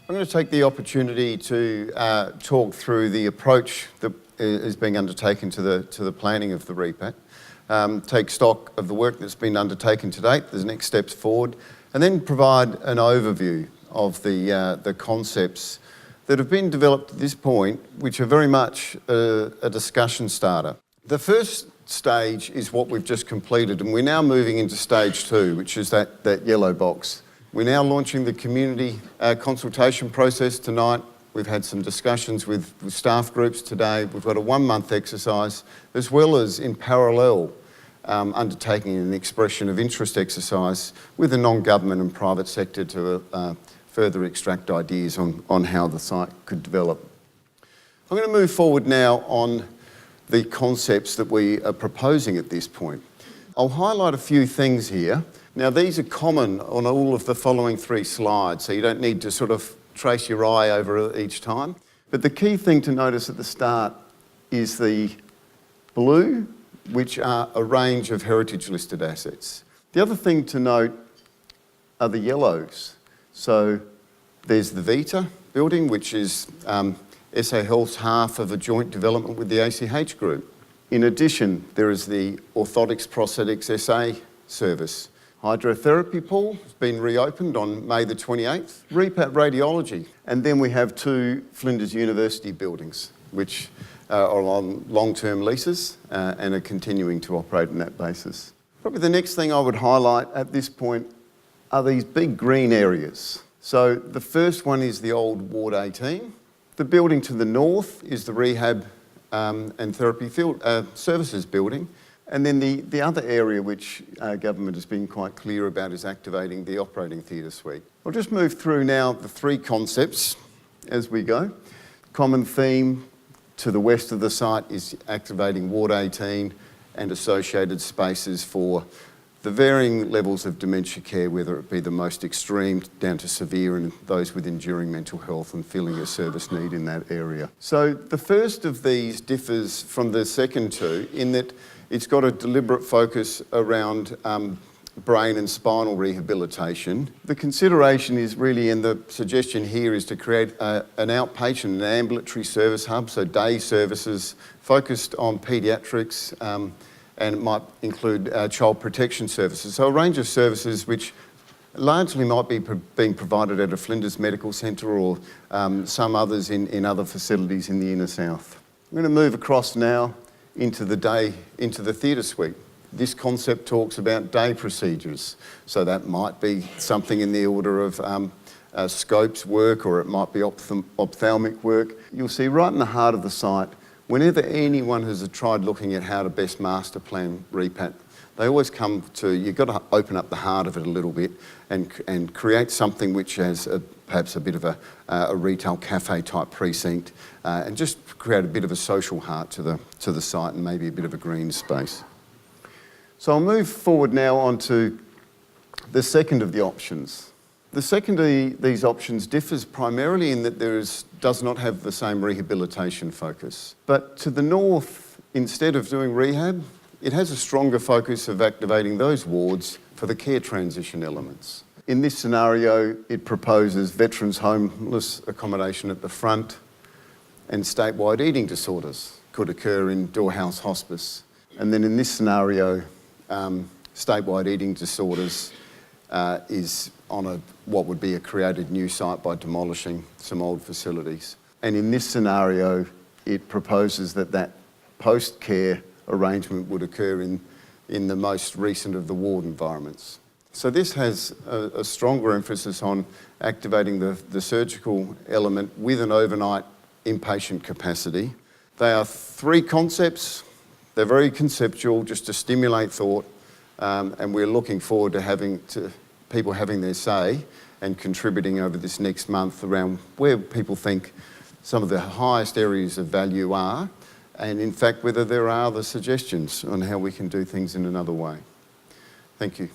I'm going to take the opportunity to talk through the approach that is being undertaken to the planning of the Repat, take stock of the work that's been undertaken to date, the next steps forward, and then provide an overview of the concepts that have been developed at this point, which are very much a discussion starter. The first stage is what we've just completed, and we're now moving into stage 2, which is that yellow box. We're now launching the community consultation process tonight. We've had some discussions with staff groups today. We've got a 1-month exercise, as well as in parallel undertaking an expression of interest exercise with the non-government and private sector to further extract ideas on how the site could develop. I'm going to move forward now on the concepts that we are proposing at this point. I'll highlight a few things here. Now, these are common on all of the following 3 slides, so you don't need to sort of trace your eye over each time. But the key thing to notice at the start is the blue, which are a range of heritage-listed assets. The other thing to note are the yellows. So there's the Vita building, which is SA Health's half of a joint development with the ACH group. In addition, there is the Orthotics Prosthetics SA service. Hydrotherapy pool has been reopened on May the 28th. Repat Radiology. And then we have 2 Flinders University buildings, which are on long-term leases and are continuing to operate on that basis. Probably the next thing I would highlight at this point are these big green areas. So the first one is the old Ward 18. The building to the north is the Rehab and Therapy Field Services building. And then the other area which government has been quite clear about is activating the operating theatre suite. I'll just move through now the 3 concepts as we go. Common theme to the west of the site is activating Ward 18 and associated spaces for the varying levels of dementia care, whether it be the most extreme down to severe and those with enduring mental health and feeling a service need in that area. So the first of these differs from the second 2 in that it's got a deliberate focus around brain and spinal rehabilitation. The consideration is really, and the suggestion here is to create an outpatient and ambulatory service hub, so day services focused on paediatrics, and it might include child protection services. So a range of services which largely might be being provided at a Flinders Medical Centre or some others in other facilities in the inner south. I'm going to move across now into the theatre suite. This concept talks about day procedures. So that might be something in the order of scopes work, or it might be ophthalmic work. You'll see right in the heart of the site, whenever anyone has tried looking at how to best master plan Repat, they always come to, you've got to open up the heart of it a little bit and create something which has perhaps a bit of a retail cafe type precinct and just create a bit of a social heart to the site and maybe a bit of a green space. So I'll move forward now onto the second of the options. The second of these options differs primarily in that does not have the same rehabilitation focus. But to the north, instead of doing rehab, it has a stronger focus of activating those wards for the care transition elements. In this scenario, it proposes veterans homeless accommodation at the front, and statewide eating disorders could occur in Doorhouse Hospice. And then in this scenario, statewide eating disorders is on what would be a created new site by demolishing some old facilities. And in this scenario, it proposes that post-care arrangement would occur in the most recent of the ward environments. So this has a stronger emphasis on activating the surgical element with an overnight inpatient capacity. They are 3 concepts. They're very conceptual, just to stimulate thought, and we're looking forward to people having their say and contributing over this next month around where people think some of the highest areas of value are, and in fact whether there are other suggestions on how we can do things in another way. Thank you.